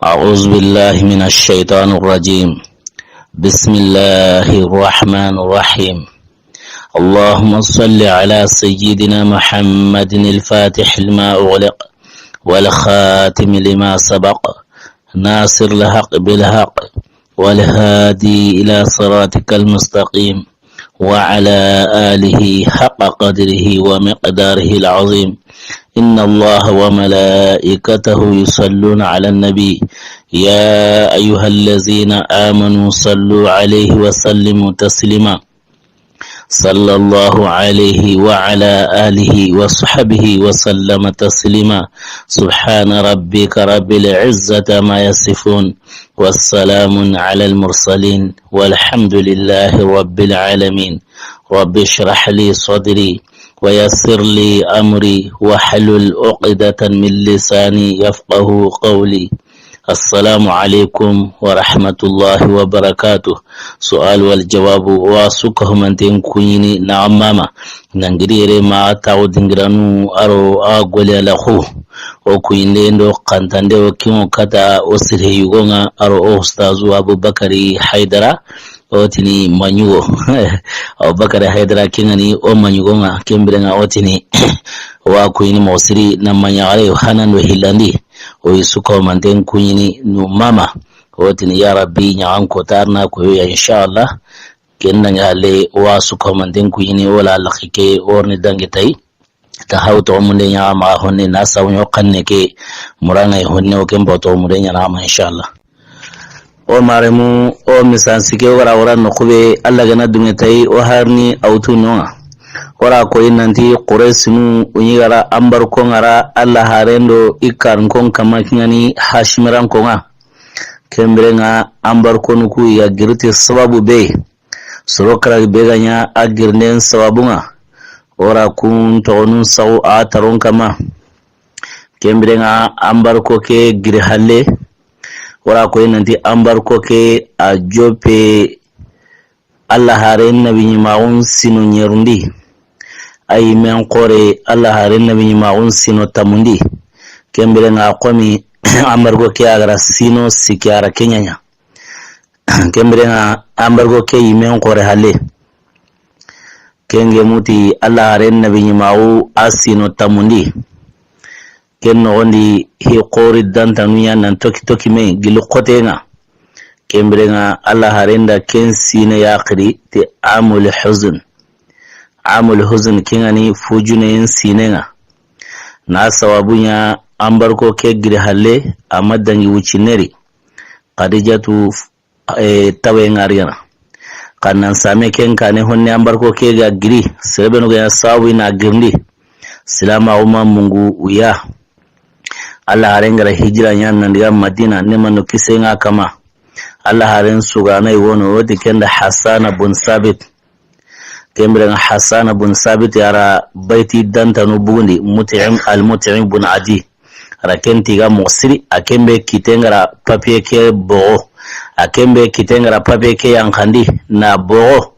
أعوذ بالله من الشيطان الرجيم. بسم الله الرحمن الرحيم. اللهم صل على سيدنا محمد الفاتح لما أغلق والخاتم لما سبق ناصر الحق بالحق والهادي إلى صراطك المستقيم وعلى آله حق قدره ومقداره العظيم. إن الله وملائكته يصلون على النبي يا أيها الذين آمنوا صلوا عليه وسلموا تسليما. صلى الله عليه وعلى آله وصحبه وسلم تسليما. سبحان ربك رب العزة ما يصفون والسلام على المرسلين والحمد لله رب العالمين. رب اشرح لي صدري ويسر لي أمري وحلل عقدة من لساني يفقه قولي. السلام عليكم ورحمة الله وبركاته. سؤال والجواب واسكه من تنكويني نعم ماما ننجريري ما تعود نجرانو أرو أقول لأخوه وكوينيندو قانتاندو كيمو كتا أسره يغونا أرو أستاذ أبو بكري حيدرا otini manyugo Abubakar Haidara kingani o manyugo nga kembirenga otini wa kuini mosiri na manyare hanando hilandi o isuko manten kuini no mama otini ya rabbi nyaanko tarna ko ya inshallah kenna ngale wa suko manten kuini wala lakike orni dangitai ta hawto munde nyaama honne nasaw nyokanne ke muranga honne o kembo to munde nyaama inshallah. O maremu o misansike wara wara no kube Allah gana dunga tai o harni autu noa wara ko inanti quraisinu unyigara ambar ko ngara Allah harendo ikar kon kama kingani hashimiran ko nga kembrenga ambar ko nuku ya girti sababu be sorokara be ganya agirnen sababu nga wara kun tonun saw a taron kama kembrenga ambar ko ke girhalle wara ko nanti ambar ko ke a jope Allah haren nabi maun sino nyerundi ay men qore Allah haren nabi maun sino tamundi kembere na qomi ambar ko ke agara sino sikyara kenyanya kembere na ambar ko ke men qore halle kenge muti Allah haren nabi mau asino tamundi kenno wondi hi qori dantanuya nan toki me gilu qotenga kembrenga Allah harenda ken sine yaqri te amul huzn kingani fujune sinenga na sawabunya ambarko ke giri halle amadangi wucineri qadijatu tawe ngariana kannan same ken kane honne ambarko ke ga giri sebeno ga sawi na girndi silama umma mungu uya Allah haren gara hijira nyan nan diga Madina ne manu kisenga kama Allah haren sugana iwono wodi kenda Hassan bin Sabit kembere Hassan bin Sabit yara baiti dantanu bundi Mut'im al-Mut'im bin Adi rakenti ga mosiri akembe kitengara papier ke bo akembe kitengara papier ke yankandi na bo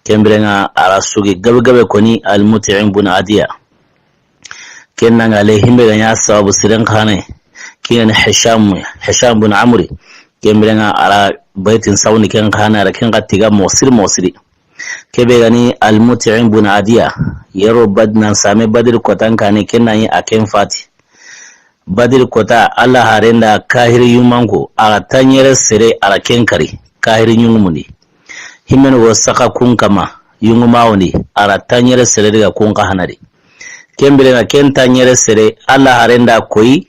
kembere ara sugi gabe koni al-Mut'im bin Adiya kenna ngale himbe ganya sababu siren khane kiyan Hisham bin Amri kembrenga ala baitin sauni ken khana ra ken gatiga mosiri kebe gani al-Mut'im bin Adiya yaro badnan same badir kotan kane kenna yi aken fati badir kota Allah harenda kahir yumanko ala tanyere sere ala ken kari kahir yungumuni himmen wo saka kun kama yungumawni ala tanyere sere daga kun kahanari kembele na kenta nyere sere Allah harenda koi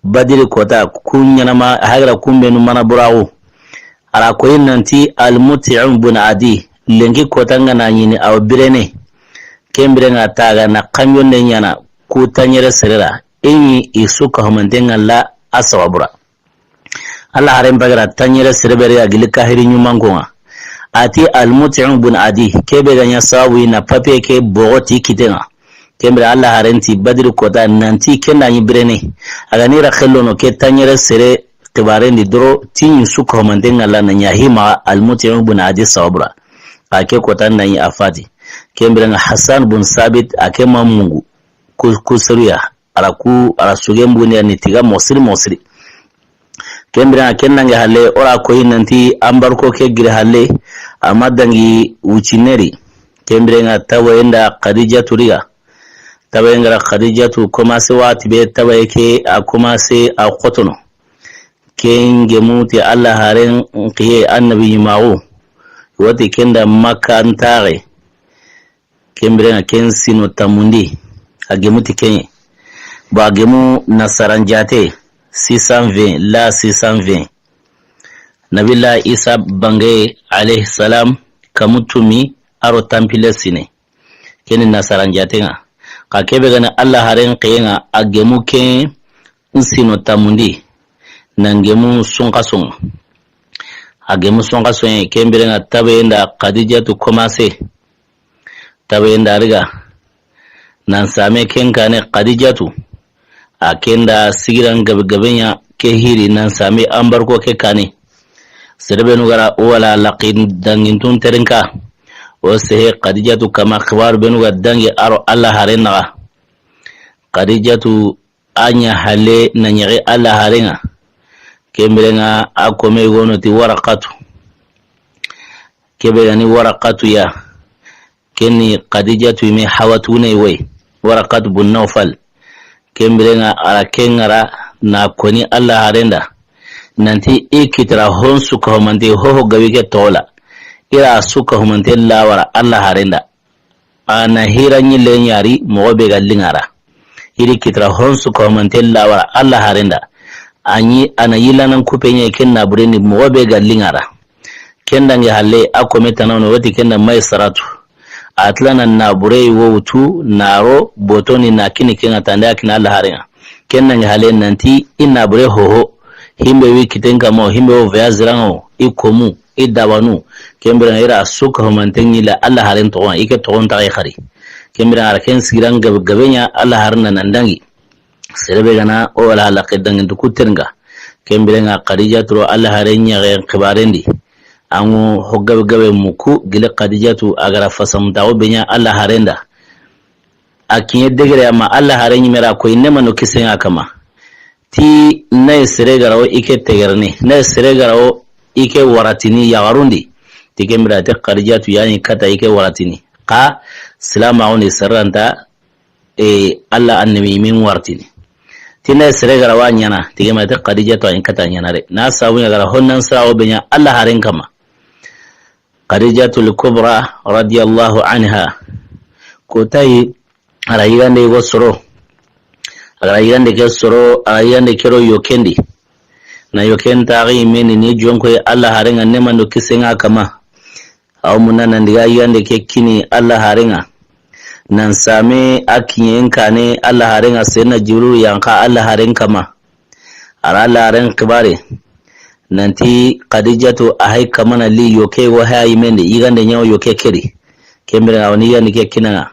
badiri kota kunyana ma hagra kumbe no mana burawo ara koi nanti al-Mut'im bin Adi lengi kota ngana nyini aw birene kembele na taga na kanyon ne nyana ku tanyere serera enyi isuka homandenga la asawabura Allah harem bagara tanyere serebere ya gilika hiri nyumangonga ati al-Mut'im bin Adi kebe ganya sawi na pape ke bogoti kitenga kembre Allah harenti badir kota nanti kenda nyi birene aga ni rakhello no ke tanyere sere tibarendi dro tinyu suko mandenga la na nyahima al-Mut'im bin Adi sawbra ake kota nyi afati kembre nga Hassan bin Sabit ake mamungu kusuriya ala sugembu ni tiga mosiri kembira kennange halle ora ko hinanti ambarko ke gire halle amadangi ucineri kembira tawenda Khadija turiga tawenga Khadija tu komase wati be taweke a komase a qotono kenge muti Allah haren qiye annabi mawu wati kenda makka antare kembira kensino tamundi agemuti kenye ba gemu nasaranjate 620 la 620 Nabila Isa bange alayhi salam kamutumi aro tampile sine keni nasaranjate nga ka kebe gana Allah haren qiyenga agemu ke nsino tamundi nangemu sunqasun agemu sunqasun kembere nga tabenda Khadija tu komase tabenda riga nan same kenkane Khadija tu akenda sigiran gabgabenya ke hiri nan same ambarko ke kane serbenu gara wala laqin dangintun terinka wase Khadija tu kama khbar benu dangi aro Allah harena Khadija tu anya hale na nyare Allah harenga kemberenga akome gono ti Waraqatu kebegani Waraqatu ya kenni Khadija tu me hawatune we Waraqatu bun Nawfal kemberenga ala kengara na koni Allah harenda nanti ikitra honsu ko mande ho gawike tola ira suka humante lawara Allah harenda ana hiranyi lenyari mobe gallingara iri kitra honsu ko humante lawara Allah harenda anyi ana yilanan kupenye kenna bureni mobe gallingara kendange halle akome tanano wati kenna mai saratu atlana na burei wotu naro botoni na kini kenga tanda kina Allah harenda kendange halle nanti ina bure hoho himbe wikitenga mo himbe o vyazirango ikomu idawanu kembira ira suka humantenyi la Allah harin to ike to on ta khari kembira arken siran gabenya Allah harna nandangi serebe gana o wala laqidan ndu kutenga kembira nga Khadija to Allah harin ya ga khibarendi anu hoggabe muku gile Khadija to agara fasam dawo benya Allah harenda akin degere amma Allah harin mera ko inema no kisen akama ti nay sere garawo ike tegerne nay sere garawo ike waratini ya warundi tikembira te Khadija tu yani kata ike waratini ka salama oni saranta Allah annabi min wartini tinay sere garawa nyana tikembira te Khadija tu yani kata nyana re na sabu ya gara honnan sawo benya Allah haren kama Khadijatul Kubra radiyallahu anha ko tayi arayigande go soro arayigande ke soro arayigande kero yokendi na yokenta agi meni ni jonko Allah harenga nema ndo kisenga kama au munana ndiga yande ke kini Allah harenga nan same akinyenka ne Allah harenga sena jiru yanka Allah haren kama ara Allah haren kibare nanti Khadijatu ahai kama na li yoke wa hayi mende yigande nyawo yoke keri kembere awani yande ke kinanga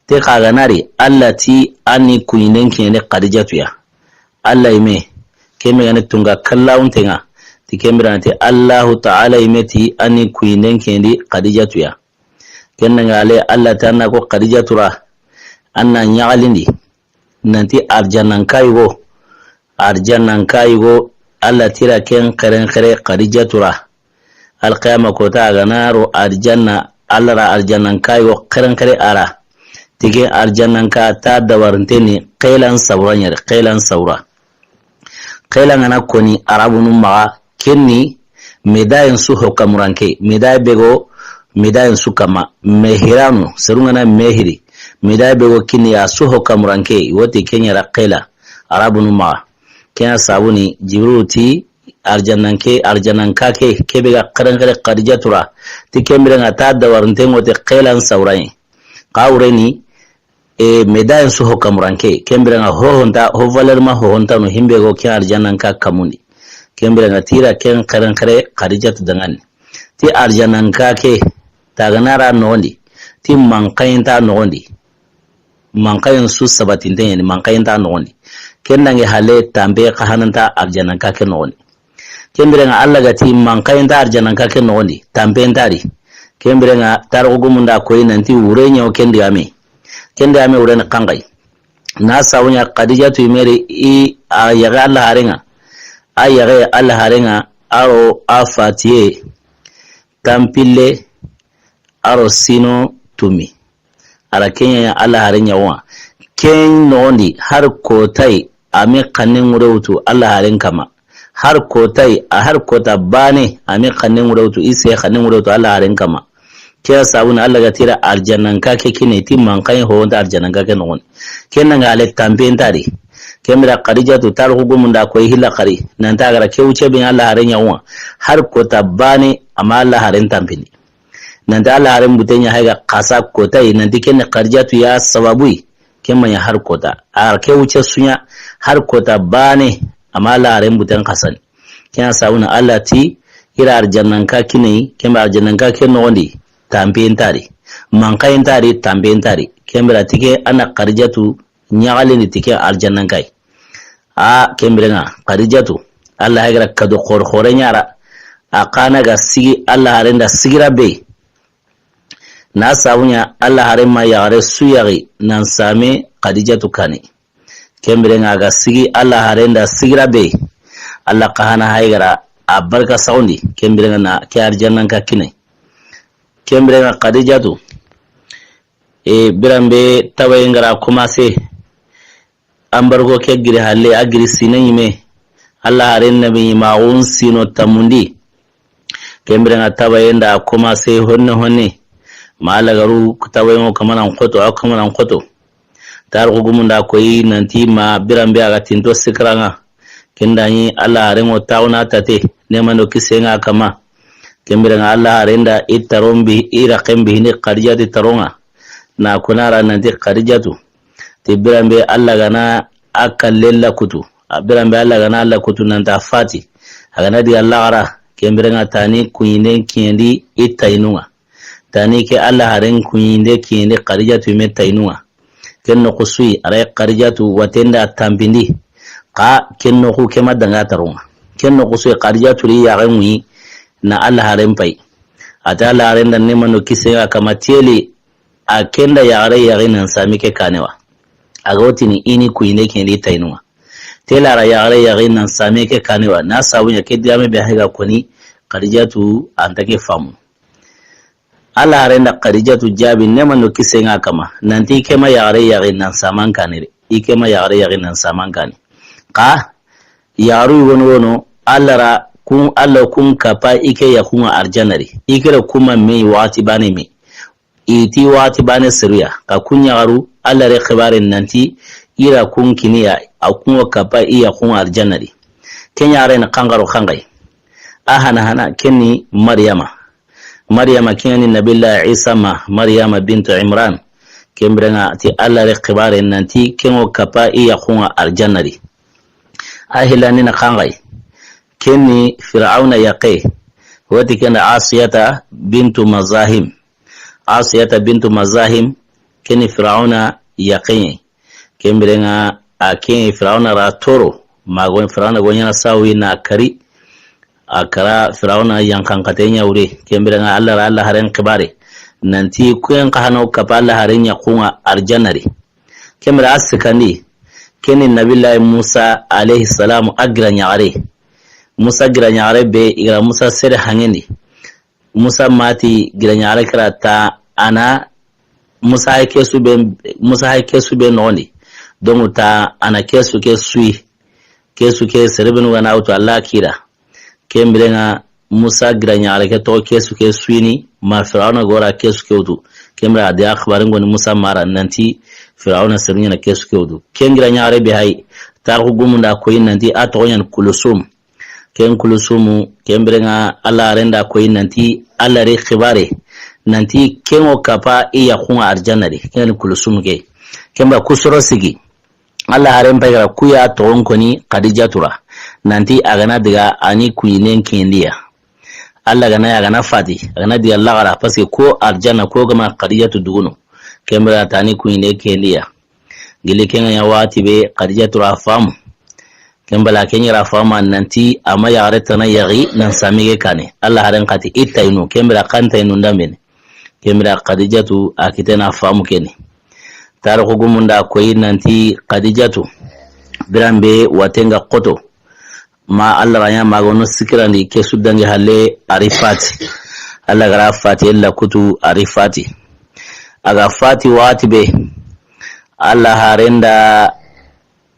te kaga nari Allah ti ani kuinenki ne Khadijatu ya Allah ime keme gane tunga kallawun tenga ti kembira te Allahu ta'ala imeti ani kuinen kendi Khadijatu ya kenna ngale Allah tanna ko Khadijatu ra anna nyalindi nanti arjanan kaygo Allah tira ken karen kare Khadijatu ra alqiyama ko ta ganaro arjanna Allah ra arjanan kaygo karen kare ara tige arjanan ka ta dawarnteni qailan sawranyar qailan sawra kailan ana koni arabunu maga kenni medayen su hokamuranke medaye bego medayen su kama mehiranu serungana mehiri medaye bego kinni ya su hokamuranke wote kenya ra kaila arabunu maga kenya sabuni jibruti arjananka ke kebega karankare Khadijatu ra ti kembira ngata dawarnte ngote kailan sawrai qawreni medayen su hokamuranke kembira nga hohonta ho valerma hohonta no himbe go kya arjanan ka kamundi kembira nga tira ken karan kare Khadijatu dangan ti arjanan ka ke taganara nondi ti mankayin ta nondi mankayin su sabatin den mankayin ta nondi kendange hale tambe kahananta arjanan ka ke nondi kembira nga Allah ga ti mankayin ta arjanan ka ke nondi tambe ndari kembira nga tarugumunda koyi nanti urenya o kendi ame kende ame uren kangai na sawunya Khadijatu imeri i yaga Allah harenga ayare Allah harenga aro afatiye tampille aro sino tumi ara kenya Allah harenya wa ken nondi har kotai ame kanin wurutu Allah haren kama har kotai a har kota bane ame kanin wurutu ise kanin wurutu Allah haren kama kiya sabuna Allah ga tira aljannan ka ke kine timman kai ho da aljannan ka ke non kenan ga le tampen tari kemira Khadijatu tar hugumun da koyi hilla kari nan ta gara ke wuce bin Allah haren yawa har kota bane amma Allah haren tampini nan da Allah haren butenya haiga kasa kotai nan dikin Khadijatu ya sababui kemman ya har kota a ke wuce sunya har kota bane amma laren butan kasan kina sauna Allah ti ira aljannan ka kine kemba aljannan ka kine wonde tampen tare man kayin tare tampen tare kembra tike ana Khadijatu nyaale ni tike aljannan kai a kembra na Khadijatu Allah ya gara kado khorkhore nyara a kana ga sigi Allah harenda sigira be na sabunya Allah haren ma yare su yare nan same Khadijatu kane kembere ga sigi Allah harenda sigira be Allah kahana haigara a barka saundi kembere na ke aljannan ka kine kembere ga Khadijatu birambe tawayengara kuma se an bargo ke gire halle agiri sinan yime Allah haren nabi ma'un sino tamundi kembere ga tawayenda kuma se honne maala garu kutawayo kamanan koto tar gugumunda koyi nanti ma birambe aga tinto sikranga kendani Allah rengo tauna tate nemano kisenga kama kembiranga Allah renda itarombi ira kembi ni Khadijatu taronga na kunara nanti Khadijatu te birambe Allah gana akallella kutu birambe Allah gana Allah kutu nanta fati agana di Allah ara kembiranga tani kuyine kiendi itainunga tani ke Allah haren kunyinde kiyinde Khadijatu meta inuwa kenno kusui are Khadijatu watenda tambindi ka kenno ku kema danga tarunga kenno kusui Khadijatu ri ya ganwi na Allah haren pai ata Allah haren dan ne mano kise kama tele akenda ya are nan sami ke kanewa agoti ni ini kuyinde kiyinde tainuwa tela ra ya are nan sami ke kanewa na sabunya ke diame be haga koni Khadijatu antake famu Allah harenda Khadijatu jabi nema no kisenga kama nanti kema yare nan saman kanire ikema yare nan saman kani ka yaru wono Allah kun kapa ike ya kuma arjanari ikira kuma me wati bane me iti wati bane siriya ka kun yaru Allah re khibarin nanti ira kun kiniya akun kapa iya kun arjanari kenya yare na kangaro kangai hana kenni Maryama kiyani Nabiullah Isa ma Maryama bintu Imran kembrenga ti Allah re khibare nanti kengo kapa iya khunga aljannari ahilani na khangai kenni Fir'auna yaqe wati kana Asiyata bintu Mazahim kenni Fir'auna yaqe kembrenga aken Fir'auna ra toro magon Fir'auna gonya sawi na kari akara Fir'auna yankan katenya ure kembiranga Allah haren kibare nanti kuyan kahano kapa Allah haren ya kunga arjanari kembira asikandi kenin Nabiullah Musa alayhi salamu agranya are Musa granya are be igra Musa sere hangeni Musa mati granya are karata ana Musa haike su be noni don ta ana kesu ke serebenu wana auto Allah kira kembrenga Musa granya alake to kesu ke swini ma Fir'auna gora kesu ke udu kembra da akhbarin goni Musa mara nanti Fir'auna sirnya na kesu ke udu kengranya arabi hay tar hugumunda ko nanti atoyan kulusum kembrenga Allah renda ko nanti Allah re khibare nanti kengo kapa iya kunga arjanari ken kulusum ke kembra kusuro sigi Allah haren payara kuya to onkoni Khadijatura nanti agana diga ani kuyinen kendiya Allah gana fati agana diga Allah gara paske ko arjana ko gama Khadijatu duguno kembra tani kuyinen kendiya gile kenga ya wati be Khadijatura famu kembala kenya rafama nanti ama ya retana yagi nan samige kane Allah haren kati itainu kembra kanta inu ndamene kembra Khadijatu akitena famu kene taro gumunda koyi nanti Khadijatu birambe watenga koto ma Allah ranya magono sikira ni ke sudange halle arifati Allah gara fati illa kutu arifati aga fati wati be Allah harenda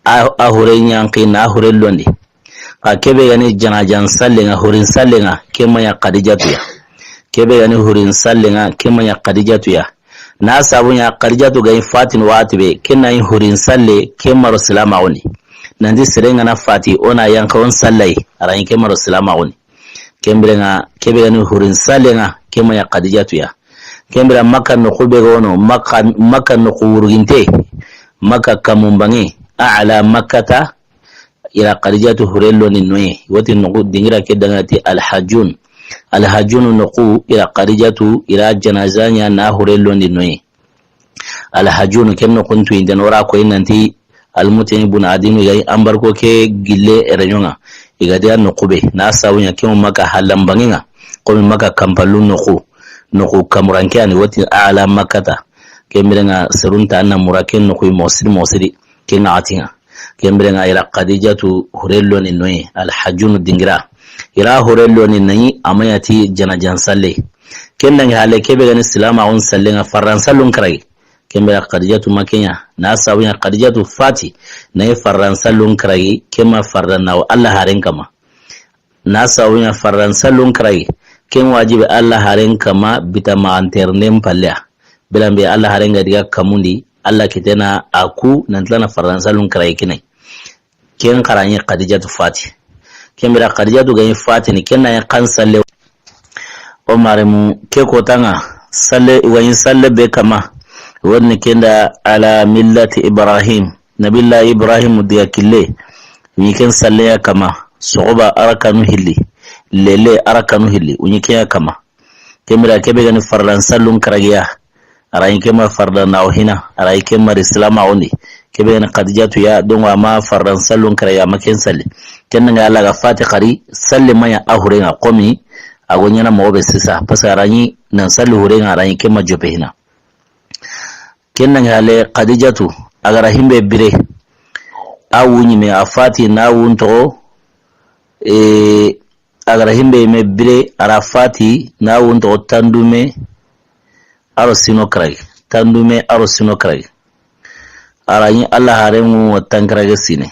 a huren yanki na huren londi ka kebe gani janajan sallinga hurin sallinga kema ya Khadijatu ya kebe gani hurin sallinga kema ya Khadijatu ya na sabun ya Khadijatu ga fatin wati be kina yin hurin salle kema rasulama woni nandi sirenga na fati ona yanka on sallai aran kema rasulama woni kembrenga kebe gani hurin sallinga kema ya Khadijatu ya kembra makka no kube gono makka no kuwurginte makka kamumbangi a'la makkata ila Khadijatu hurello ni noye wati nuku dingira ke dangati alhajun nuku ila Khadijatu ila janazanya na hurello ni noye alhajun kenno kuntu indan wara ko inanti almutin ibn adinu yayi ambar ko ke gille erenyonga igadiya nukube na sawunya kemo maka halambanginga ko maka kampalu nuku kamuranke ani wati a'la makkata kemirenga serunta anna muraken nuku mosiri kenga atinga kembirenga ila Khadijatu hurello ni noye alhajun dingira ila hurello ni nayi amayati janajan salle kenna hale kebe gani silama on salle nga farran sallun karai kembira Khadijatu makenya na sawiya Khadijatu fati nayi farran sallun karai kema farran nawo Allah haren kama na sawiya farran sallun karai ken wajibi Allah haren kama bita ma anternem palya bilambe Allah haren ga diga kamundi Allah kitena aku nantlana faransa lun karai kinai ken karanye Khadijatu fati kembira Khadijatu ga fati ni kenna ya kan salle o maremu ke ko tanga salle wayin salle be kama wonni kenda ala millati Ibrahim nabilla Ibrahim diya kille ni ken salle ya kama soba arakanu hilli lele arakanu hilli unyi ya kama kembira kebe ga ni faransa lun karagiya arayin kema farda na ohina arayin kema islama oni kebe na Khadijatu ya donwa ma fardan sallun kare ya maken salle kenna ga Allah ga fati qari salle maya ahure na qomi agonya na mobe sisa pasarani nan sallu hure na arayin kema jope hina kenna ga le Khadijatu agara himbe bire awunyi me afati na wunto agara himbe me bire arafati na wunto tandume aro sino krai tandume aro sino krai arayin Allah haremu watan krage sine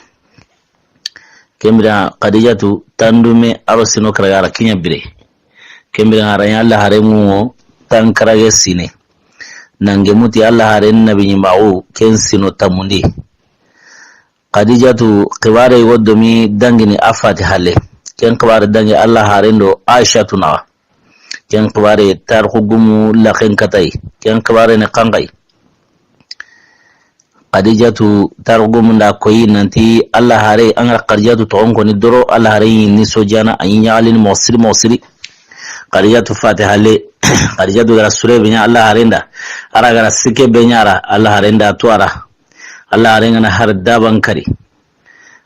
kembira Khadijatu tandume aro sino krai ara kinya bire kembira arayin Allah haremu tan krage sine nange muti Allah haren nabi nyimbawo ken sino tamundi Khadijatu qibare wodomi dangini afati hale ken qibare dangi Allah harendo Aisha tunawa ken kibare tar hugumu lakin katai ken kibare ne kangai Khadijatu tar hugumu da koyi nanti Allah hare an Khadijatu to onko ni doro Allah hare ni sojana an yalin mosiri Khadijatu fatiha le Khadijatu gara sure binya Allah hare nda ara gara sike benyara Allah hare nda tuara Allah hare ngana har daban kari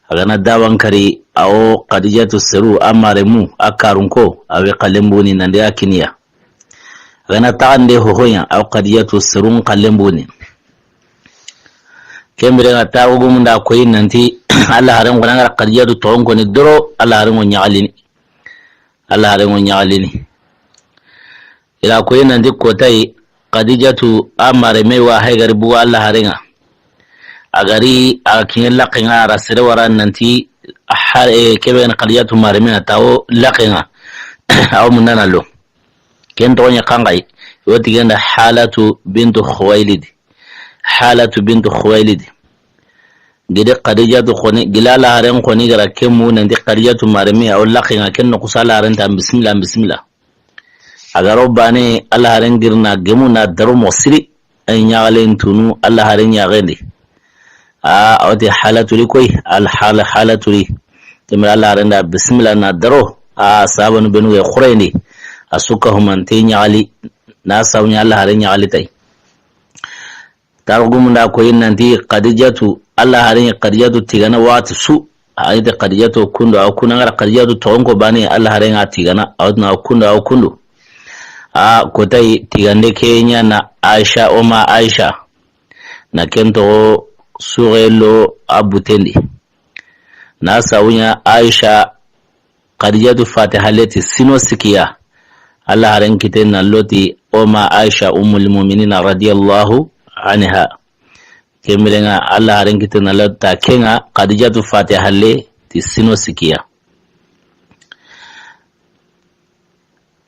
agana dawan kari awo Khadijatu seru amare mu akarunko awe kalembuni nande akiniya agana taande hohoya aw Khadijatu serun kalembuni kembere ga tawo munda koyi nanti Allah haran gona ngara Khadijatu tonko ni doro Allah haran nyalini ila koyi nanti kotai Khadijatu amare mewa haygari bu Allah harenga agari akin laqinga rasire waran nanti kebe na Khadijatu marmina tawo laqinga aw munana lo ken to nya kangai woti ganda halatu bintu Khuwailid gide Khadijatu khoni gilala haren khoni gara kemu nanti Khadijatu marmi aw laqinga ken no kusala haren ta bismillah agaro bane Allah haren girna gemu na daro mosiri ay nyaalen tunu Allah haren nyaagende awati halatu li koy halatu li temira Allah renda bismillah na daro sabanu benu e khurayni asuka humanti nyaali na sawnya Allah haren nyaali tay targum nda koy nanti Khadijatu Allah haren Khadijatu tigana wati su ayde Khadijatu kundo aw kunanga Khadijatu tonko bani Allah haren atigana awna kundo kotai tigande kenya na Aisha oma Aisha na kento surelo abutendi na sawunya Aisha qadijatu fatiha leti sino sikiya Allah haren kiten nan loti oma Aisha ummul mu'minin radiyallahu anha kemirenga Allah haren kiten nan lotta kenga qadijatu fatiha leti sino sikiya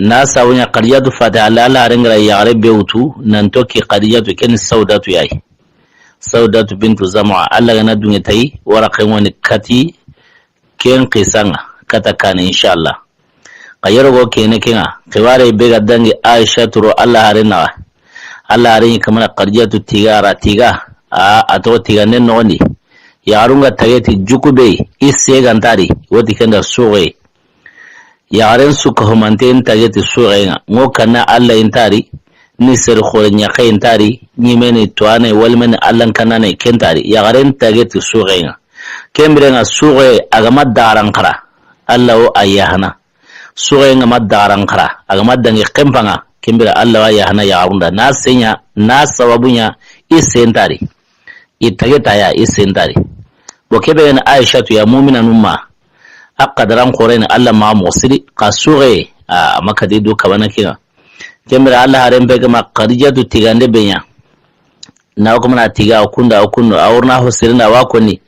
na sawunya qadijatu fatiha Allah haren gara yare bewtu nan toki qadijatu ken saudatu yayi saudatu bintu zam'a Allah gana dunya tayi waraqan wani kati ken qisanga kata kana inshallah qayargo kene kenga kibare bega dangi Aisha turo Allah harina Allah harini kamana qadijatu tiga ato tiga nen noni yarunga tageti jukube isse gantari woti kenda suwe yaren suka humanten tageti suwe ngo kana Allah intari ni ser khore nya khayntari ni meni toane walmen Allah kanane kentari yaren tageti suwe kembrenga suwe agama daran kara Allah o ayahana suwe nga madaran kara agama dangi kempanga kembira Allah wa yahana yaunda na senya na sababunya isentari itageta ya isentari bokebe na Aisha tu ya mu'mina numma aqdaran qorena Allah ma musiri qasuwe makadi do kabana kina kembira Allah haren bega ma qadijatu tigande benya na ko mana tiga okunda awurna hosirina wakoni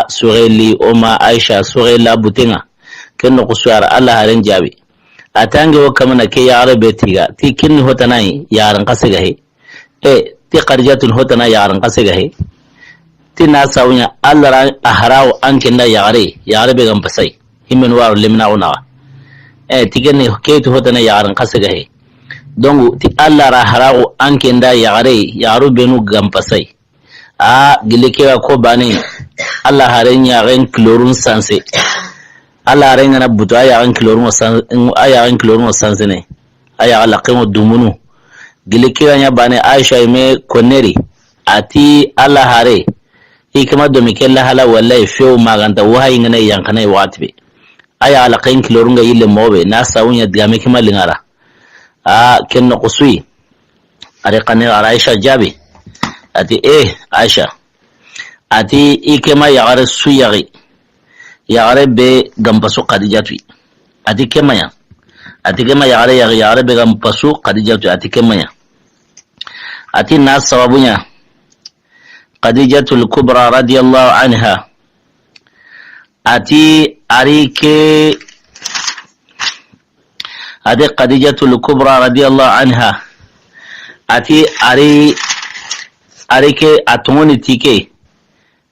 sugheli oma Aisha sughela butenga kenno kuswara Allah haren jabi atange wakamana ke ya arabe tiga ti kinni hotanai yaran kasega he ti qadijatu hotana yaran kasega he ti na sawnya Allah ran aharaw ankinda yare be gam pasai himmen waru limna una tigenni keetu hotana yaran kasega he dongu ti Allah ra haraw ankinda yaru benu gam pasai gilikewa ko bani Allah haren yaren klorun sanse Allah haren na buto yaren klorun sanse ne aya Allah kemo dumunu gilikewa nya bani Aisha me koneri ati Allah hare hikama do mikella hala wallahi few maganta wahayi ngana yankana watbe aya Allah kain klorun ga yille mobe na sawunya digame kima lingara kenno qusui are kanne Aisha jabi ati Aisha ati ikema yagare suyari yagare be gampasu qadijatu ati kemaya ati kema yagare be gampasu qadijatu ati kemaya ati na sababunya qadijatul kubra radiyallahu anha ati arike ati qadijatul kubra radiyallahu anha ati arike atoni tike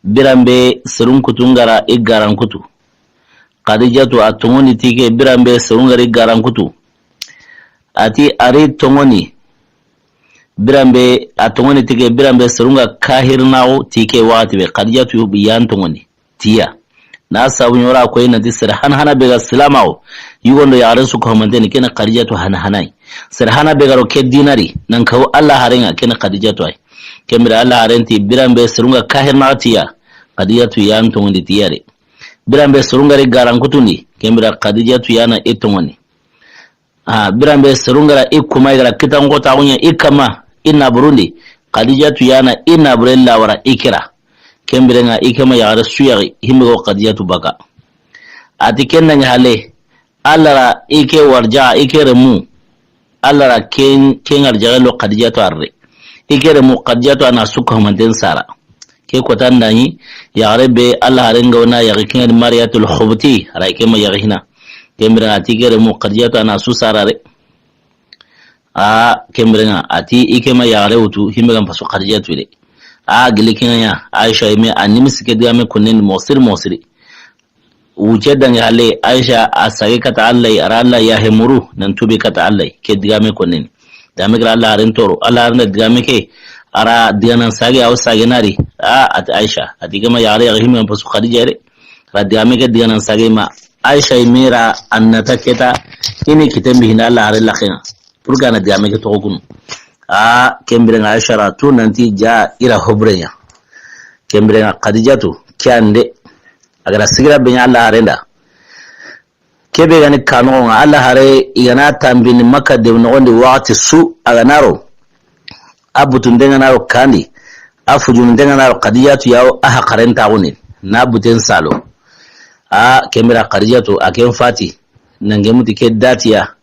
birambe serungkutungara igarankutu qadijatu atoni tike birambe serungara igarankutu ati ari tongoni birambe atongoni tike birambe serunga kahirnawo tike watibe qadijatu biyan tongoni tiya na sabu nyora ko ina disir hana bega silamawo yugondo yaran su ko manteni kena qadijatu hanai sir hana bega ro ke dinari nan kawo Allah harenga kena qadijatu ai kemira Allah harenti birambe serunga kahirnawo tiya qadijatu yan tongoni tiyare birambe serunga ri garankutundi kemira qadijatu yana itongoni birambe serunga ikuma igara kitango tawunya ikama ina burundi qadijatu yana ina burella wara ikira kembirenga ikema yara suyari himgo qadijatu baka ati kenna nyale allara ike warja ike remu allara ken arjalo qadijatu arre ike remu qadijatu ana sukko manten sara ke ko tandani yare be Allah harenga wana yare ken mariyatul khubti ara ikema yare hina kembirenga ati ke remu qadijatu ana su sarare kembirenga ati ikema yare utu himga pasu qadijatu ile gilikinya Aisha ime animisi ke diame kunen mosiri wuje dan hale Aisha asage kata Allah ara Allah ya hemuru nan tubi kata Allah ke diame kunen dame gra Allah ren toro Allah ren diame ke ara dianan sage aw sage nari at Aisha atigama yare ya himma pasu Khadija re ra diame ke dianan sage ma Aisha imera annata keta ini kitambi hina Allah ren lakhina purgana diame ke to kunu kembirenga Aisha tu nanti ja ira hobrenya kembirenga Khadijatu kyande agara sigira benya Allah harenda kebe gani kanu Allah hare igana tambini Makka de nondi waqti su aganaro abutun denga naro kandi afujun denga naro Khadijatu yawo aha karenta woni na buten salo kembira Khadijatu aken fati nange muti ke datiya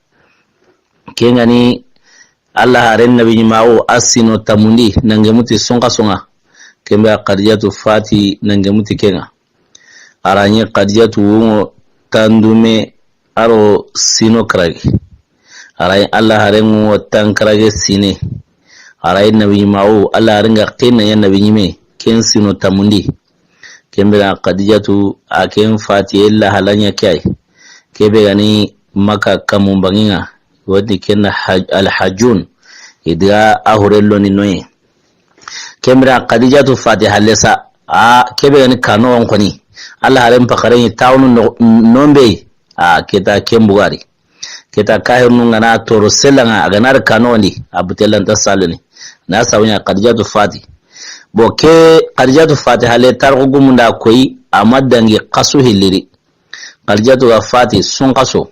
kengani Allah haren nabi mawo asino tamundi nange muti songa kembira Khadijatu fati nange muti kenga aranye Khadijatu wungo tandume aro sino krage aray Allah haren wo tankrage sine aray nabi mawo Allah harenga qinna ya nabi nyime ken sino tamundi kembira Khadijatu aken fati illa halanya kai kebe gani maka kamumbanginga wadi kenna alhajun idga ahurello ni noye kembira Khadijatu fati halesa kebe gani kano wankoni Allah haren pakaren taunu nombe kita kembugari kita kahir nungana toro selanga aganar kano ni abutelan tasaluni na sawnya Khadijatu fati boke Khadijatu fati hale targugu munda koyi amadangi qasu hiliri Khadijatu fati sun qaso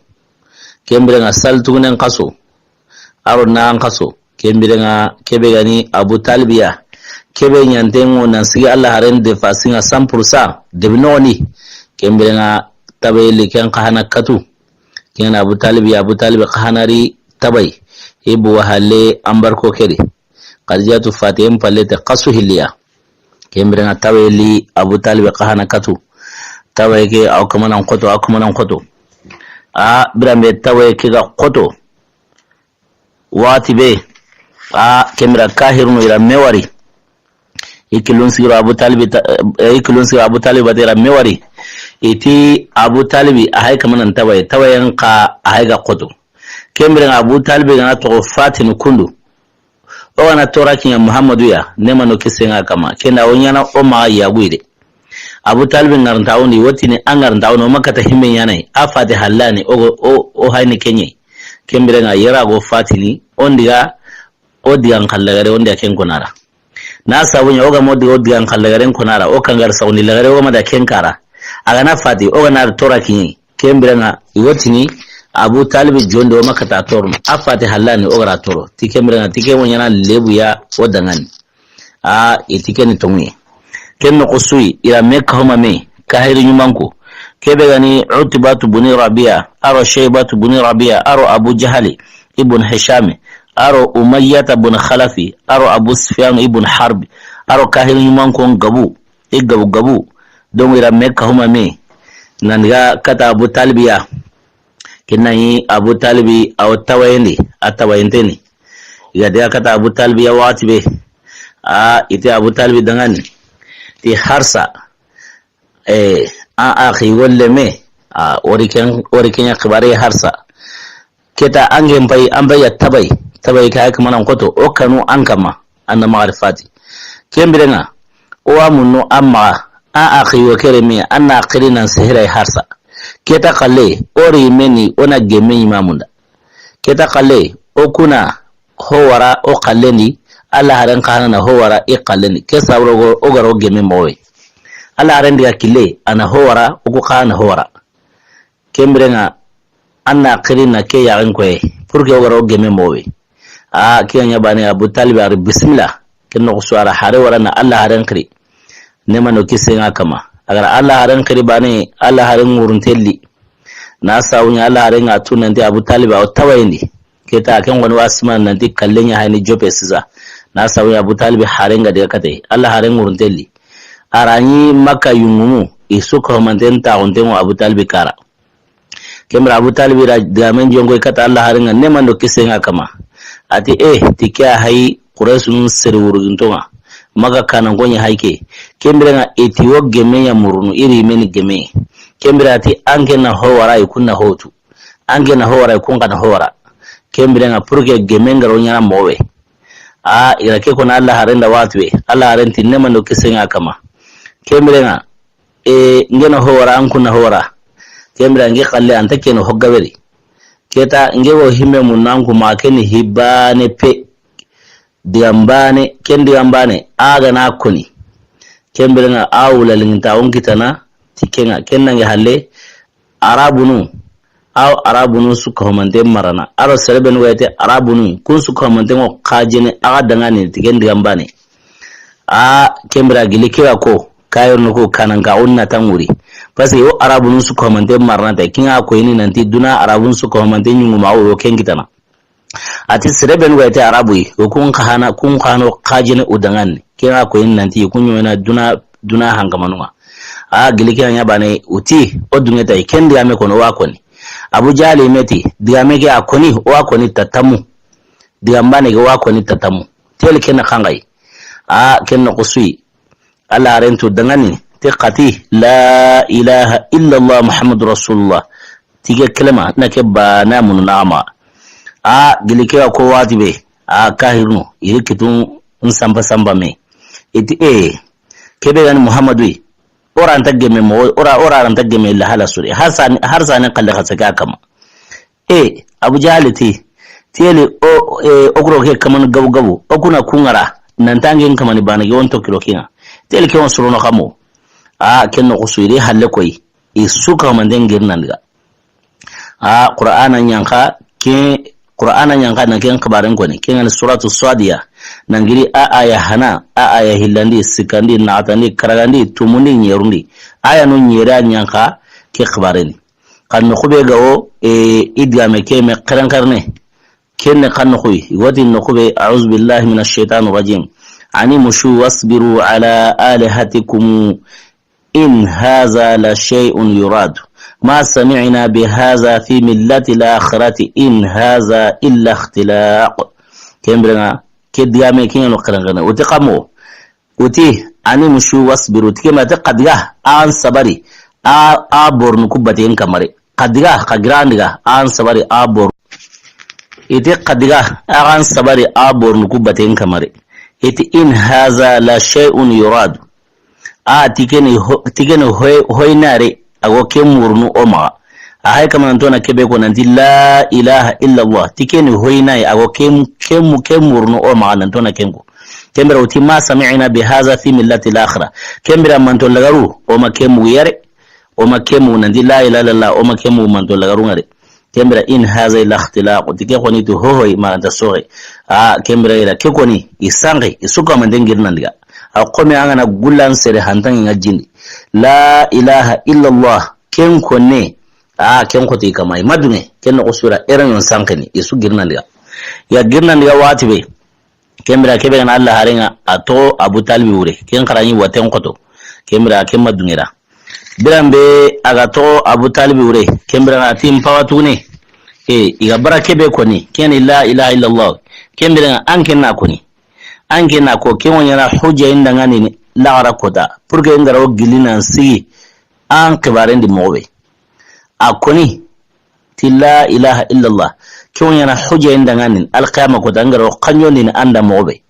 kembere nga saltugunen qaso aro na qaso kembere nga kebe gani Abu Talibiya kebe nyantengo nansigi Allah haren de fasinga 100% de binoni kembere nga tabayli ken qahana katu ken Abu Talibi qahanari tabay ibu hale ambarko kedi Khadijatu Fatim palete qasu hiliya kembere nga tabayli Abu Talib qahana katu tawaye ke akumanan qoto birambe tawaye ke ga qoto wati be kembera kahirnu ira mewari ikilun sira Abu Talib batira mewari iti Abu Talib ahay kamanan tawayen ka ahay ga qoto kembere nga Abu Talib ga to Fatin kundu o wana toraki ya Muhammadu ya nema no kisenga kama kenda onyana o ma ya guide Abu Talib ngaranta oni wotini angaranta ono makata himme yanai afati halani o hayni kenye kembere nga yera go fatini ondiga odigan kallagare ondia ken konara na sabunya oga modi odigan kallagare konara o kangar sawni lagare o mada ken kara aga na fati o na toraki kembere nga wotini Abu Talib jondo makata torno afati halani o gara toro tikembere nga tike wonyana lebu ya odangani itikeni tongi kenno qusui ila mekka homa me kahiri nyumanko kebe gani Utbatu buni Rabia aro Shaybatu buni Rabia aro Abu Jahali ibn Hisham aro Umayyah bun Khalafi aro Abu Sufyan ibn Harb aro kahiri nyumanko gabu don ila mekka homa me naniga kata Abu Talibiya kinai Abu Talibi aw tawayenteni igade kata Abu Talibiya watibe ite Abu Talibi dangani ti harsa akhi wolle me oriken ya khibare harsa keta angen bai an bai tabai kai kuma nan koto o kanu an kama anna ma'rifati kembirenga o amunno amma akhi wo kere me anna qirina sahira harsa keta qalle ori meni ona gemme imamunda keta qalle o kuna howara o qalleni Allah haran kana na howara iqallani ke sabro o garo gemme mowe Allah haran diga kille ana howara o ko kana howara kembrenga anna qirina ke yaran koy pour que o garo gemme mowe kiyanya bani Abu Talib ar bismillah kenno suara hare warana Allah haran qiri nema no kisenga kama agar Allah haran qiri bani Allah haran muruntelli na sawunya Allah haran atunan di Abu Talib o tawayni keta kan wani wasman nan di kallenya hayni jope siza na sawunya Abu Talib harenga de kate Allah haran muruntelli arani maka yumumu isuko mantenta ontemo Abu Talib kara kemra Abu Talib ra gamen jongo kata Allah haran nema no kisenga kama ati tikia hai Quraysun serwuruntonga maga kana ngonya haike kembira etiwo geme ya murunu iri meni geme kembira ati ange na howara ikunna hotu ange na howara ikunga na howara kembira nga purge geme ngaro nyana mowe ira ke kona Allah harenda watwe Allah harenti nema no kisenga kama kembira nga ngena howara ankunna howara kembira nge khalle antake no hoggaberi keta ngewo hime munangu makeni hibane pe digambane ken digambane aga na koni kembere awula linta onkitana tikenga kennange halle arabunu suka homante marana aro sereben wete arabunu kun suka homante ngo kajene aga dangane tiken digambane kembere gilikewa ko kayo nuko kananga onna tanguri parce que o arabun su ko mante marna ta kinga ko ni nanti duna arabun su ko mante nyungu ma o ken kitana ati sireben wete arabu ko kun khano khajine udangan kinga ko ni nanti kunyo na duna hangamanwa gilike nya bane uti odungeta ikendi ame kono wakoni Abu Jali meti diame ke akoni wakoni tatamu diambane ke wakoni tatamu tel ken khangai ken qusui ala rentu dangani tiqati la ilaha illa Allah Muhammadur Rasulullah tige kalama nake ba namun nama gilike ko watibe kahirno irikitun samba me iti kebe gan Muhammadu ora antageme mo ora antageme la hala suri har sane kalle khasaka kama Abu Jaliti tiele ogro ke kaman gabu okuna kungara nan tangin kaman bana ge wonto kilo kinga tiele ke on surono kamo kenno usuri halle koy suka man den girnan ga qur'anan yanka na ken kabaran ko ne ken suratu sadiya nangiri aya hana aya hillandi sikandi naatani karagandi tumundi nyerundi aya no nyera nyanka ke khabareni kan no khube gawo idgame ke me qarankarne ken kan no khuy wadi no khube a'udhu billahi minash shaitanir rajim ani mushu wasbiru ala alihatikum in hadha la shay'un yurad ما سمعنا بهذا في ملة الآخرة إن هذا إلا اختلاق كمبرنا كديامي كين لقرنغنا وتقامو وتي أني مشو واصبروا كما تقدغا آن صبري آبور نكوبتين كمري قدغا قدغا آن صبري آبور إتي قدغا آن صبري آبور نكوبتين كمري إتي إن هذا لا شيء يراد تيكني هوي ناري ago kemurnu oma hay kama ntona kebe ko nanti la ilaha illa Allah tikeni hoinai ago kemurnu oma nantona kengo kembera uti ma sami'na bi hadha fi millati al-akhirah kembera manto lagaru oma kemu yare oma kemu nanti la ilaha illa Allah oma kemu manto lagaru ngare kembera in hadha ila ikhtilaq tike ko ni to hoy ma anta sore kembera ila ke ko ni isange isuka mandengir nandiga akome angana gulan sere hantan ngajindi la ilaha illa Allah ken konne ken ko te kamai madune ken ko sura eran yon sankani isu girnandiga ya girnandiga watibe kembra kebe kan Allah harenga ato Abu Talib wure ken karani waten koto kembra ken madungira birambe agato Abu Talib wure kembra atim pawatune iga bara kebe koni ken la ilaha illa Allah kembra anken na koni anke na ko ke wonyana hujja inda ngani la rakota purge ngaro gilina si an kibaren di mobe akoni ti la ilaha illa Allah ke wonyana hujja inda ngani alqiyama ko ngaro kanyo ni anda mobe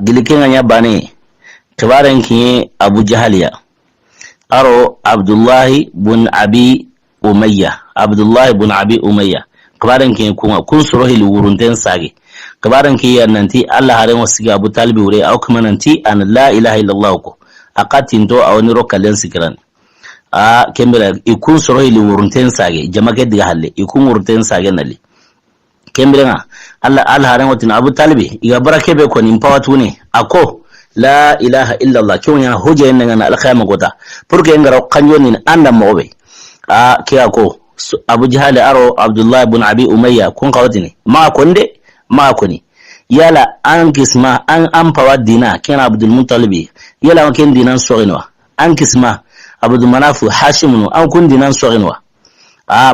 gilike nganya bane kibaren ki Abu Jahaliya aro Abdullah ibn Abi Umayya kibaren ki kuma kun surohi wurunten sage kabaran ki yananti Allah haren wasiga Abu Talib wure au kuma nanti an la ilaha illallah ko akatin do a wani rokallen sikiran kembira ikun sorohi li wurunten sage jamake diga halle ikun wurunten sage nali kembira Allah haren watin Abu Talib iga barake be ko nin pawatu ne ako la ilaha illallah kyonya hoje yanda na alkhayama gota purke ngara kanyo ni anda mobe kiya ko Abu Jahal aro Abdullah ibn Abi Umayya kun kawatini ma koni yala an kisma an ampawa dina kena Abdul Muttalib yala waken dinan sorinwa an kisma Abdul Manaf Hashim an kun dinan sorinwa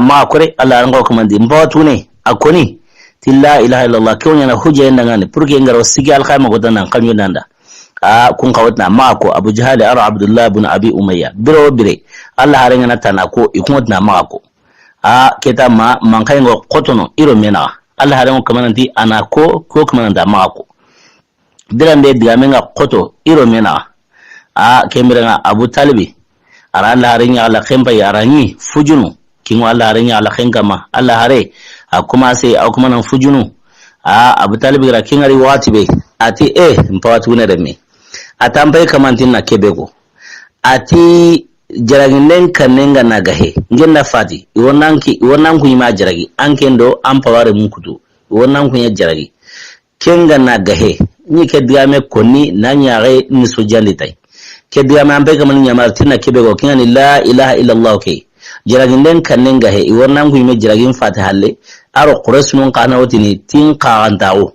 ma kore Allah ran ko kuma din bawatu ne akoni tilla ilaha illallah kyonya na hujja yanda ngani purke ngaro sigi alkhayma godan nan kanyo nanda kun kawatna ma ko Abu Jahal aro Abdullah ibn Abi Umayya bire Allah harenga na tanako ikunotna ma ko keta man kai ngo kotono iro mena Allah harenga kamananti anako ko kamananda ma ko dirambe digamenga koto iro mena kemirenga Abu Talib ara Allah harenga ala khemba yarani fujunu kinwa Allah harenga ala khengama Allah hare akuma sai akuma nan fujunu Abu Talib gra kingari watibe ati mpawatu ne reme atampai kamantin na kebego ati jaraginden kanenga nagahe ngenda fati iwonnan ku ima jaragi ankendo ampaware munkutu iwonnan ku ya jaragi kenga nagahe ni ke diame konni nanyare ni sojandi tai ke dia man be kaman nyamar tinna kebe go kinani la ilaha illa allah ke jiragin den kannen ga he iwarnan ku me jiragin fatiha le aro qurasun kana wotini tin qaantawo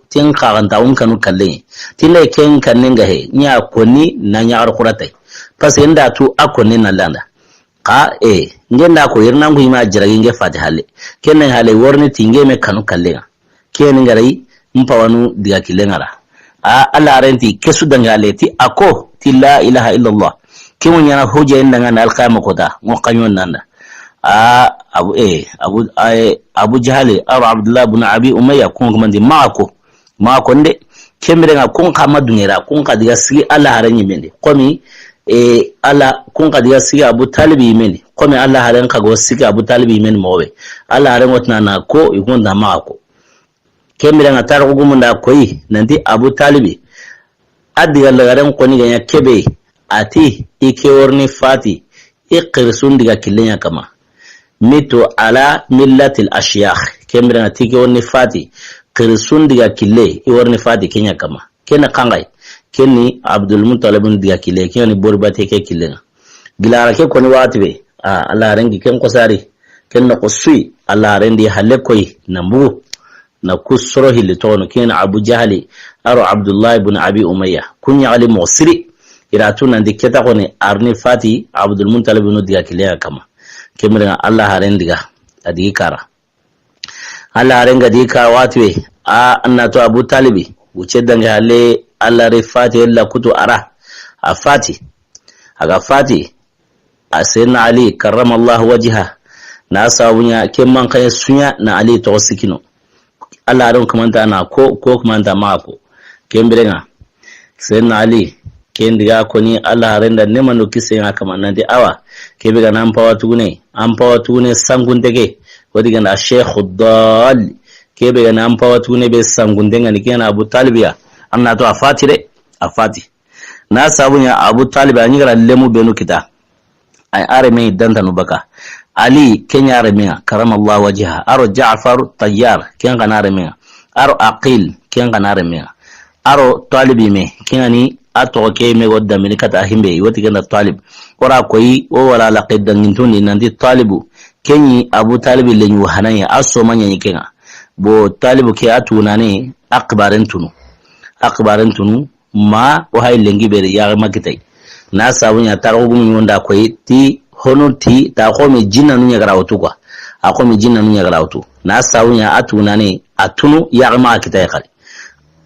kanu kalle tinne ken kannen ga he nya konni na nya ar quratai parce inda tu akonni na landa ka ngenda ko irnan ku ma jiragin ge fatiha le kennen hale warni tinge me kanu kalle ken ngarai mpawanu diga kilengara Allah renti kesu dangale ti ako ti la ilaha illa allah kimu nyana hoja indanga na alqama kota mo kanyon nanda abu jahali abu abdullah ibn abi umayya kun kuma ndi mako nde kemire nga kun kama dunyera kun ka diga sigi Allah haran yimende komi Allah kun ka diga sigi abu talibi yimende komi Allah haran ka go sigi abu talibi yimende mowe Allah haran wotna na ko ikun da mako kemire nga tar ko gumunda koyi nanti abu talibi adiga lagaren koni ganya kebe ati ike worni fati iqirsun diga kilenya kama mito ala millatil ashyakh kemira tike woni fati qirsun diga kille iwarni fati kenya kama kena kangai kenni abdul muttalib diga kille keni borbate ke kille gilara ke koni watbe Allah rangi ken kosari ken na qusui Allah rendi halle koy nambu na kusro hilitono ken abu jahali aro abdullah ibn abi umayya kunya ali musiri iratuna ndiketa koni arni fati abdul muttalib diga kille kama kemirin Allah haren diga adigi kara Allah haren ga dika watwe annato abu talibi wuce dange hale Allah rifati illa kutu ara afati aga fati asena ali karramallahu wajha na sabunya kemman kai sunya na ali to sikino Allah haren kumanta na ko kumanta mako kemirin sena ali ken diga ko ni Allah harenda ne manu kise ya kama nande awa ke biga nan pawatune sangundege wadi gana sheikh dal ke biga nan pawatune be sangundega ni kana abu talibiya anna to afati na sabunya abu talibiya ni gara lemu benu kita ay areme danta no baka ali kenya areme karamallahu wajha aro ja'far tayyar ken kana areme aro aqil ken kana areme aro talibi me kenani atoke me godda min kata himbe wati ganda talib ora koyi o wala laqid ngintuni nandi talibu kenyi abu talib lenyu hanaya aso manya yikenga bo talibu ke atunane akbaran tunu ma o hay lengi bere ya makitai na sabunya tarogum yonda koyi ti honuti ta ko me jinna nunya garawtu kwa ako me jinna nunya garawtu na sabunya atunane atunu ya makitai kali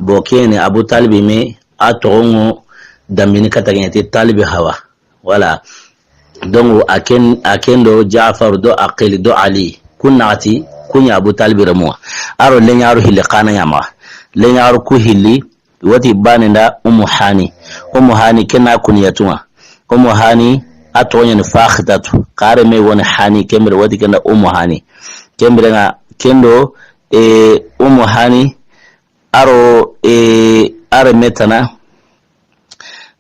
bo kene abu talib me atorongo damini katagenti talibi hawa wala dongo akendo Jaafar do Aqil do Ali kunati kunya Abu Talib ramwa aro lenyaaru hille kana yama lenyaaru ku hilli wati baninda Ummu Hani kenna kunyatuma Ummu Hani atonya ni fakhitatu qare me woni hani kemre wati kenda Ummu Hani kemre nga kendo Ummu Hani aro are metana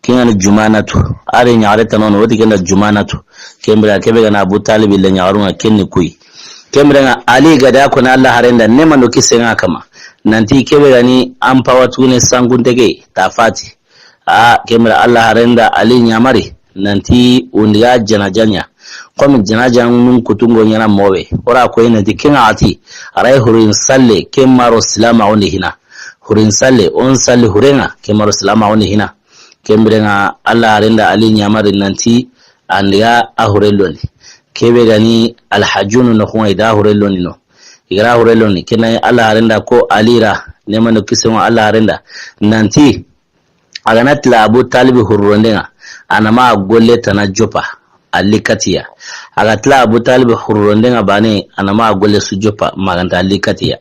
kingana jumanatu are nyaare tanono wati kenda jumanatu kembra kebe na Abu Talib le nyaarunga kenni kuyi kembra na Ali gada ko na Allah harenda nema no kisenga kama nanti kebe gani ampawatu ne sangundege tafati kembra Allah harenda Ali nyamari nanti undiga janajanya komi janajan nun kutungo nyana mowe ora ko ina dikinga ati arai hurin salle kemaro salama oni hina hurin salle on salle hurenga kemaro salama oni hina kembrenga Allah arenda Ali nyamari nanti andiga ahureloni kebe gani alhajunu no kuma ida ahureloni no igara ahureloni kena Allah arenda ko alira nema no kisenwa Allah arenda nanti aganat la Abu Talib hurrondenga anama golle tana jopa alikatiya agatla Abu Talib hurrondenga bane anama golle su jopa maganta alikatiya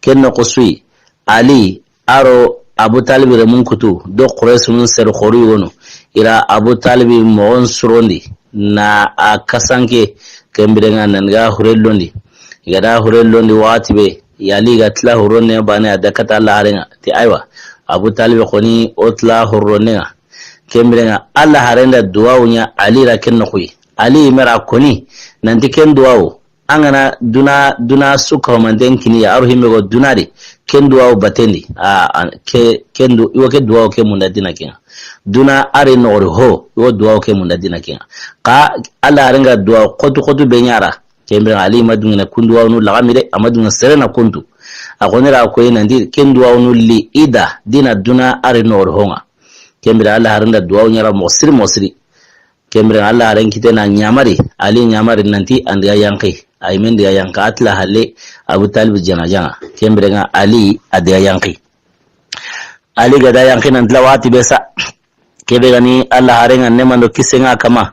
kenno qusui Ali aro Abu Talib re munkutu do Quraysh mun ser khori wono ira Abu Talib mo surondi na akasanke kembirenga nanga hurellondi igada hurellondi watibe yali gatla huronne bane adakata Allah harenga ti aywa Abu Talib khoni otla huronne kembirenga Allah harenda duwaunya Ali ra kenno kuyi Ali mera koni nanti ken duwau angana duna suka manden kini ya aro himbe go dunade ken duwa batendi ken duwa ke munda dina kinga duna are nori ho yo duwa ke munda dina kinga ka ala renga duwa kotu benyara kembe ali madungina kunduwa nu lagamire amadunga serena kuntu agonera ko inandi ken duwa nu li ida dina duna are nori honga kembe ala haranda duwa nyara mosiri kembe ala haren kitena nyamari ali nyamari nanti andiya yanki ay men dia yanka atla halle Abu Talib jana kembe nga ali adiya yanki ali gada yanki nan lawati besa kebe gani Allah harenga nemando kisenga kama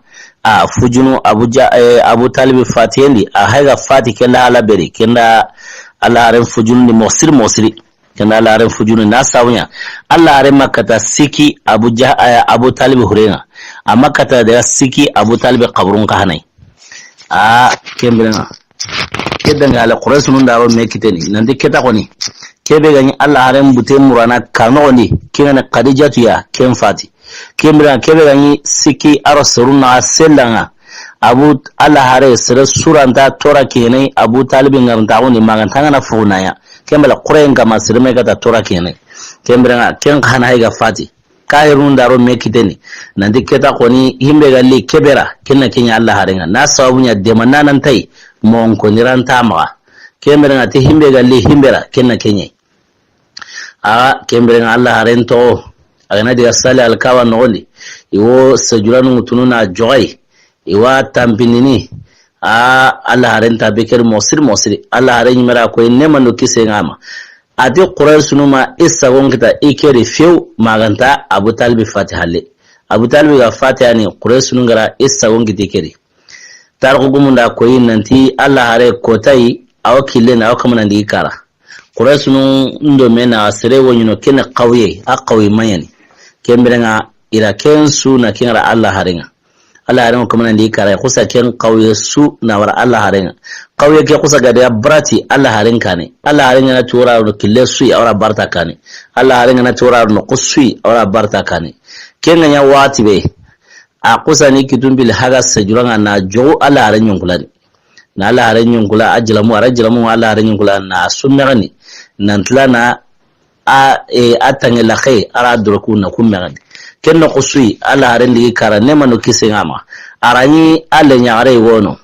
fujunu Abu Talib fatiendi haiga fati kenda ala beri kenda Allah haren fujunu ni mosiri kenda Allah haren fujunu na sawnya Allah haren makata siki Abu Talib hurenga amakata da siki Abu Talib qabrun ka hanai kembe nga kedanga ala quraish nun daro me kiteni nandi keta koni kebe gani Allah haren bute murana kano ni kinana Khadijatu ya ken fati kembe gani siki aro suruna selanga Abu Allah hare sira suranta tora kenai Abu Talib ngaranta woni magantanga na funa ya kembe la qurain kama sirme kata tora kenai kembe nga ken khana haiga fati kahirun daro me kiteni nandi keta koni himbe galli kebera kinna kenya Allah harenga na sawabunya demanna nan tai mon ko niranta ma kembe nga te himbe galli himbera kinna kenye kembe nga Allah harento agana diga sale alkawa noli iwo sajuranu mutununa joy iwa tampinini Allah harenta beker mosiri Allah haren mera ko nemando kisengama ati quraish numa isagon kita ikeri few maganta Abu Talib fatihalle Abu Talib ga fatiha ni quraish nungara isagon kita ikeri tarko gumunda ko nanti Allah hare kotai awkile na akamana ndi ikara quraish ndo mena sere wonyino kena qawi mayani kemberenga ira kensu na kinara Allah harenga kuma ndi ikara kusa ken qawi su na wara Allah harenga qawi ke kusa ga da brati Allah harenga ne Allah harenga na tura ro kille su awra barta kane Allah harenga na tura ro qusui awra barta kane kenga nya wati be a kusa ni kitumbil haga sajuranga na jo Allah harenga kulani na Allah harenga kula ajlamu Allah harenga kula na sunnani nan tlana atange la khay ara durku na kummerade kenno qusui Allah harenga kara nemano kisengama arani alle nyaare wono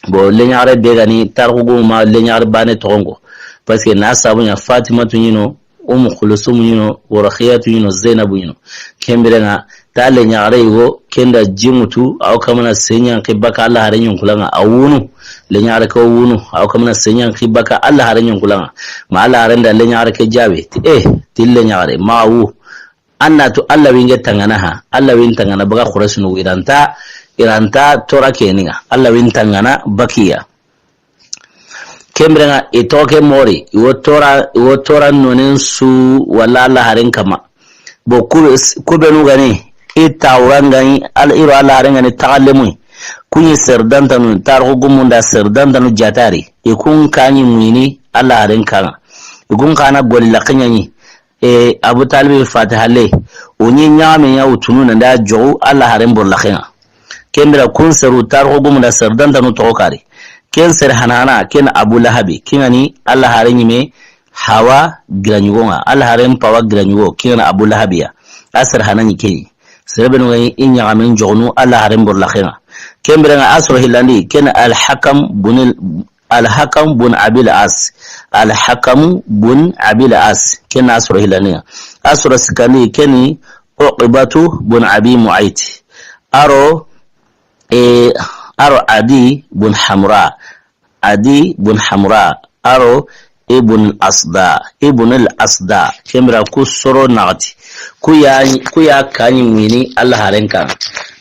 bo le nyaare de gani tarhugo ma le nyaare bane tongo parce que na sabunya Fatima tunyino Kulsum yino Rakhiyatu yino Zainab yino kembirenga tale nyaare wo kenda jimutu au kamana senya kibaka Allah harenyon kulanga awunu le nyaare ko wunu au kamana senya kibaka Allah harenyon kulanga ma Allah harenda le nyaare ke jabe tille nyaare ma wu annatu Allah winge tangana Allah win tangana baga khurasnu iranta tora keninga Allah win tangana bakiya kembrenga itoke mori iwo tora nonen su wala Allah haren kama bo kubenu gani itawrangani iro Allah haren gani takallemu kunyi serdantanu tarhu gumunda serdantanu jatari ikun kanyi muini Allah haren kanga ikun kana golila kanyanyi Abu Talib fatihalle onyi nyame ya utunu nda jogu Allah haren borlakhena kembra kun seru tarhu gumunda serdantanu tokari ken ser hanana ken Abu Lahabi kinani Allah haren yime hawa granyugonga Allah haren pawa granyugo kinana Abu Lahabiya asar hanani keni serben ngai inya amen jognu Allah haren borlakhena kembrenga asro hilandi ken al-Hakam bun Abil As al-Hakam bun Abil As ken asro hilani asro sikani keni Uqbatu bun Abi Mu'ayt aro Adi bun Hamra aro ibn al-Asda kemra ku soro nagati ku ya kanyi mini Allah harenka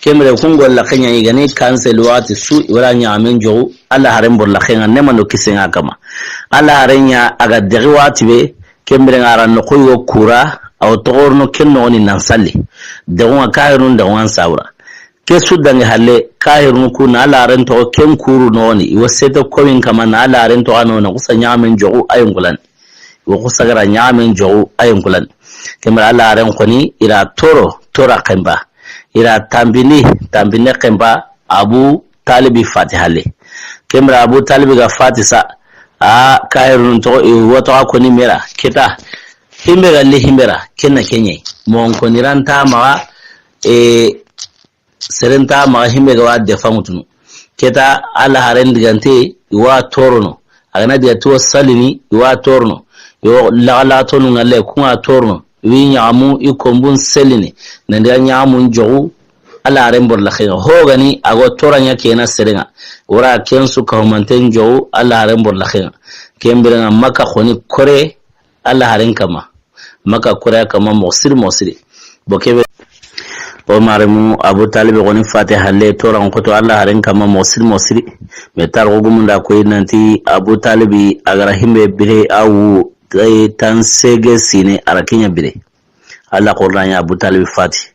kemra kun golla kanya igane cancel wati su wala nyamen jogu Allah haren borla khenga nemano kisenga kama Allah harenya aga degi wati be kemra ngaran no koyo kura aw togorno kenno ni nansalli degonga kayrun degonga sawra kesu dange halle kahirun ku na laren to ken kuru noni iwo seto komin kama na laren to anona kusa nyamen jogu ayungulan wo kusa gara nyamen jogu ayungulan kemra laren koni ira tora kemba ira tambini kemba Abu Talib fatihalle kembra Abu Talib ga fatisa a kairun to wato ko ni mera kita himbe galle himbera kenna kenye mon ko niranta ma serenta ma himbe ga wadde famutunu keta ala haren digante wa torno agana dia to salini wa torno yo la tonu ngale kuma torno wi nyamu ikombun selini nanda nyamu jogu ala haren bor la khin ho gani ago toranya kena serenga ora kensu ka manten jogu ala haren bor la khin kembere maka khoni kore ala haren kama maka kore kama mosiri bokebe o maremu Abu Talib goni Fatiha le toran ko to Allah haren kama mosiri me tar go gumunda ko nanti Abu Talib agara himbe bire awu tan sege sine arakinya bire Allah qur'anya Abu Talib Fati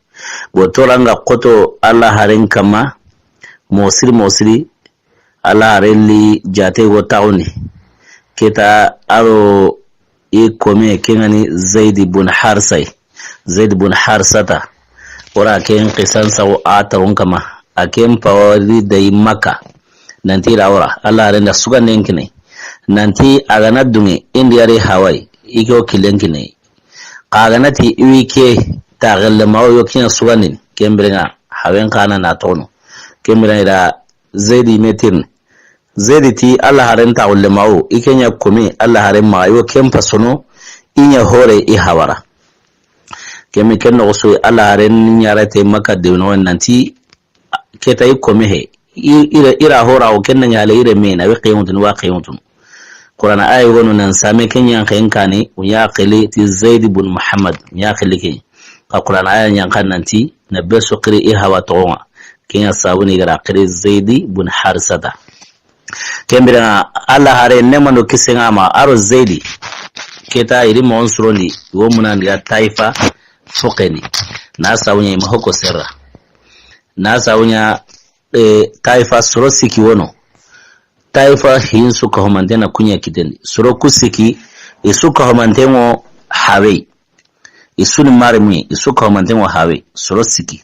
bo toranga koto Allah haren kama mosiri Allah haren li jate go tauni kita aro kome kengani Zaid ibn Harsata ora ken qisan saw atarun kama aken pawari dai maka nanti rawra Allah renda sugan nenkine nanti agana dunge indiyare hawai iko kilenkine qaganati iwike tagalle mawo kin suganin kembrenga hawen kana na tono kembrenga da Zaidi metin Zaidi ti Allah haren tawle mawo ikenya kome Allah haren mayo kempa sono inya hore i hawara kemi kenno oso ala ren nyarate maka de no nanti keta ikome he ira hora o kenna nyale ire mena we qiyamutun qur'ana ay wono nan same kenya kan kane ya qili ti Zaid ibn Muhammad ya qili ke qur'ana ay nyan kan nanti na beso qiri i hawa tonga kenya sabuni gara qiri Zaid ibn Harsata kembira ala hare nemando kisenga ma aro Zaidi keta iri monstroni wo munan ya taifa fukeni na sawunya mahoko serra na sawunya taifa suro siki wono taifa hinsu ka homantena kunya kitendi suro kusiki isuka homantengo hawe isuni marmi isuka homantengo hawe suro siki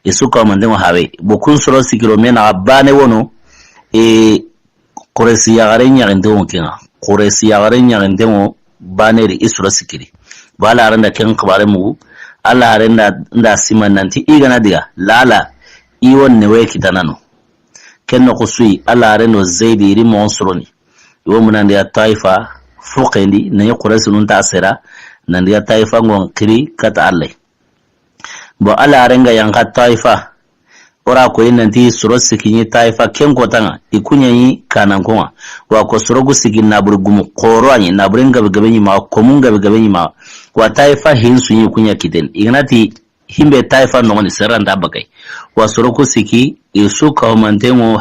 isuka homantengo hawe bokun suro siki romena abane wono koresi yagarenya rendengo kenga koresi yagarenya rendengo baneri isuro sikiri bala aranda ken kabare mu Allah aranda nda siman nanti igana diga lala iwon ne we kitanano ken no kusui Allah arendo Zaidi ri monstroni iwo munande ya taifa fuqendi na yokuresi nun tasera nandi ya taifa ngon kiri kata Allah bo Allah arenga yang kat taifa ora ko nanti suro sikinyi taifa ken kotanga ikunyanyi kanankonga wa ko suro gusigin na burgumu qoro anyi na buringa bigabenyi ma komunga bigabenyi ma wa taifa hinsu yi kunya kiden ignati himbe taifa no ni seranda bakai wa suro kusiki isuka mantengo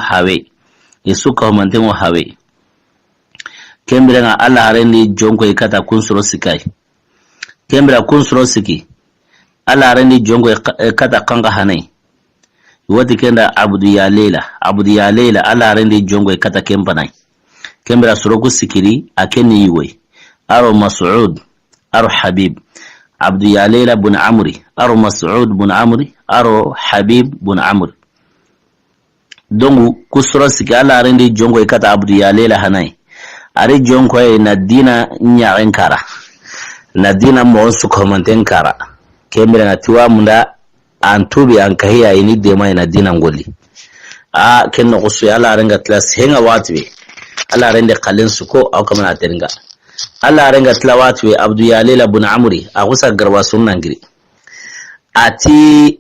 hawe kembira nga Allah harendi jonko ikata kun suro sikai kembira kun suro siki Allah harendi jonko ikata kanga hanai wati kenda Abdu ya Leila Allah rende jongo kata kempanai kembra suroku sikiri akeni yiwe aro Mas'ud aro Habib Abdu ya Leila bun Amri aro Mas'ud bun Amri aro Habib bun Amri dongu kusuro siki Allah rende jongo kata Abdu ya Leila hanai ari jongo na dina nyaren kara na dina mo su komanten kara kembra na tiwa munda antubi an kahiya ini de mai na dinan goli a kenno kusu ala ranga class henga watwe ala rende kallin su ko au kamana teringa ala ranga tlawatwe Abdu ya Leila bun Amri a kusa garba sunnan giri ati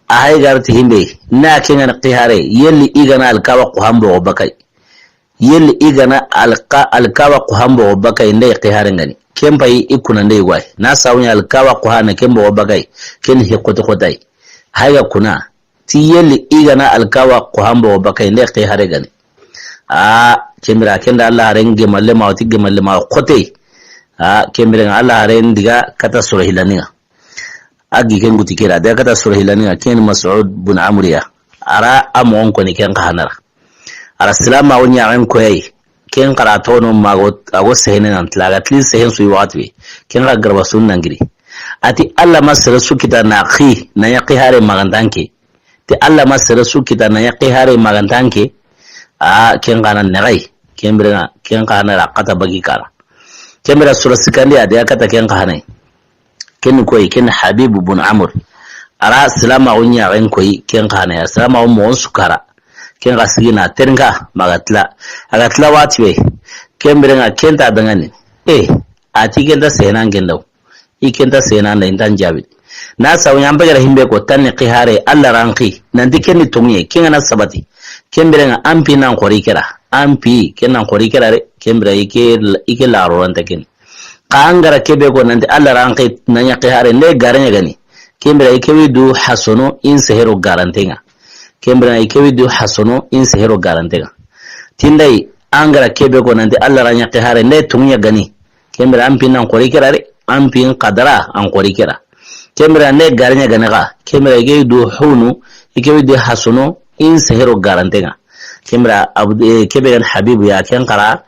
a haigarti himbe na kenga qihare yelli igana alkawa quhambo bakai yelli igana alkawa quhambo bakai ndai qihare ngani kempai ikuna ndai gwai na sawunya alkawa quhana kembo bakai ken hikotokotai haiga kuna ti yelli igana alkawa quhambo bakai ndai qihare gani a kemira kenda Allah renge mallema wati gemallema qote a kemira Allah rendiga kata surahilaniga agi ken gutikira da kata surahilaniga ken Mas'ud bun Amriya ara amon ko ni ken qahanara ara salama wonya an koyi ken qarato no mago ago sehene nan tlaga tli sehen su watwe ken ga garba sunnan giri ati Allah masara su kita na khi na yaqi hare magandanke ti Allah masara su kita na yaqi hare magandanke ken kana nagai kembira ken kana ra kata bagi kara kembira sura sikandi ade kata ken kana ken koy ken Habib ibn Amr ara salama unya ren koy ken kana ya salama mo sukara ken gasigina tenga agatla watwe kembira ken ta dangane ati ken ta senan gendau iken ta senan da intan jabi na sawu yan bagara himbe ko tanni qihare alla ranqi nan dikenni tonye kinga sabati kembere nga ampi nan qori kera ampi kenan qori kera re kembere ike la ron takin qangara kebe ko nan alla ranqi nan ya qihare le garanya gani kembere ike widu hasono in sehero garantenga kembere ike widu hasono in sehero garantenga tindai angara kebe ko nan alla ranya qihare le tonye gani kembere ampi nan qori kera re ampi qadara an qori kera kembra ne garnya ganaga kembra ge du hunu ike du hasuno in sehero garantenga kembra kebe Habibu ya ken qara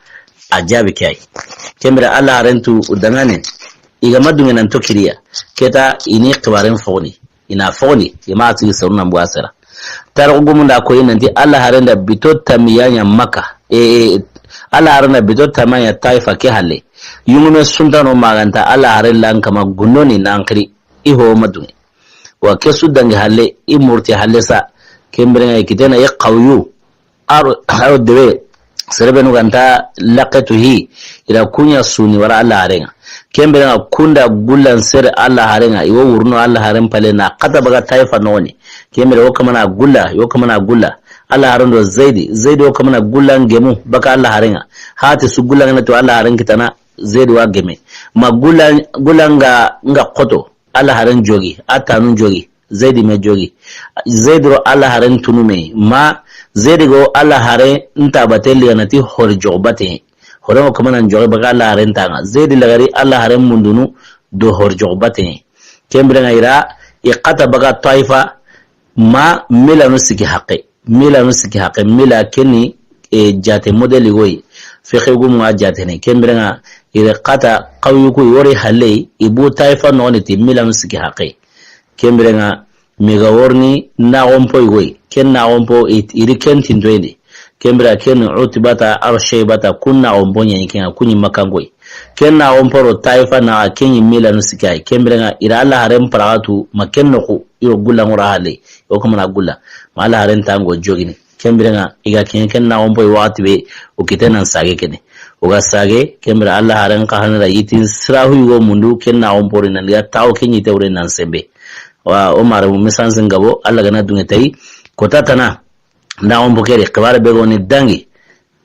ajabi kai kembra Allah rentu udangane iga madunga nan to kiriya keta ini qibaren foni ina foni yama tsi saruna mbwasara targo munda ko yinanti Allah harenda bitot tamiyanya maka Allah harenda bitot tamanya taifa ke halle yumume suntano maganta Allah harella kama gunoni nankri iho madunga wa kesu dangi halle imurti halle sa kembere kitena ya qawyu aro dewe serebenu ganta laqatuhi ila kunya suni wara Allah harenga kembere kunda gullan ser Allah harenga iwo wurno Allah haren pale na kata baga taifa noni kembere wo kamana gulla yo kamana gulla Allah harando zaidi wo kamana gullan gemu baka Allah harenga hati su gullan na to Allah haren kitana zaidi wa geme ma gullan nga koto Allah haren jogi atanun jogi zaidi me jogi zaidi ro Allah haren tunume ma zaidi go Allah haren nta bateli anati hor jogbate hore ko manan jogi baga Allah haren tanga zaidi lagari Allah haren mundunu do hor jogbate kembere ngaira iqata baga taifa ma mila nusiki haqi mila keni jate modeli goyi fekhe gumu jate ne kembere nga ire qata qawyuku yori halle ibu taifa noni ti milan siki haqi kembere nga mega worni na ompo yoy ken na ompo iri ken tindoyde kembere ken utibata arshaybata kunna ompo nyi ken kunyi makangoy ken na ompo ro taifa na ken milan siki ay kembere nga ira Allah harem paratu maken no yo gulla ngora halle o kuma na gulla ma Allah haren tango jogini kembere nga iga ken na ompo wati be o kitenan sage kene uga sage kembra Allah haran ka hanra yitin sirahu yugo mundu kenna on pori nan ya taw kenyi tawre nan sembe wa Umar misan singabo Allah gana dunga tay ko tatana na on bokere khawara be goni dangi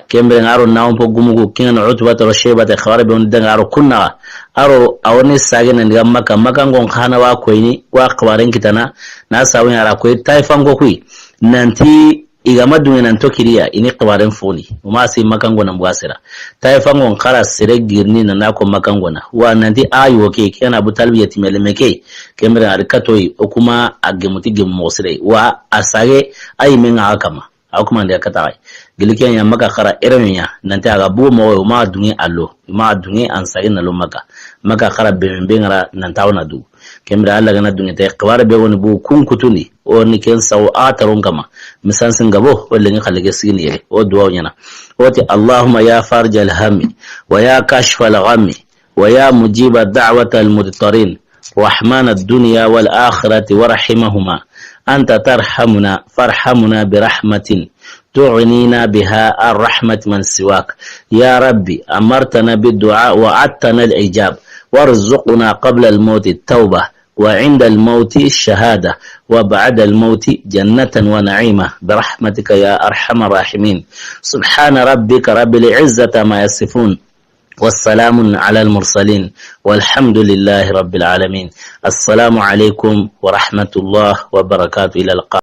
kembra ngaro na on pogumugo kenna utba to sheba ta khawara be on danga aro kunna aro awoni sage nan ga maka ngon khana wa koyni wa khawaren kitana na sawin ara koy taifango kui nanti iga madunga nan tokiriya ini qibaren foli uma sai makangona mbwasira taifangon kara sire girni na nako makangona wa nanti ayo ke kana butalbiyati melemeke kemra arkatoi okuma agemuti gemosire wa asage ay menga akama akuma ndia katai giliken ya maka kara erenya nanti aga bu mo ma dungi allo ma dungi ansage na lo maka kara bembe ngara nantawna du kemra Allah gana dungi tay qibare be woni bu kunkutuni o ni ken saw ataron kama misan singabo wala ngi khalage sigini yere o duwa nyana oti Allahumma ya farjal hammi wa ya kashfal ghammi wa ya mujiba da'wata al mudtarin rahman ad-dunya wal akhirati warhamhuma anta tarhamuna farhamuna bi rahmatin tu'inina biha ar-rahmat man siwak ya rabbi amartana bid-du'a wa attana al-ijab warzuqna qabla al-maut at-tawbah وعند الموت الشهادة وبعد الموت جنة ونعيمة برحمتك يا أرحم الراحمين سبحان ربك رب العزة ما يصفون والسلام على المرسلين والحمد لله رب العالمين السلام عليكم ورحمة الله وبركاته إلى اللقاء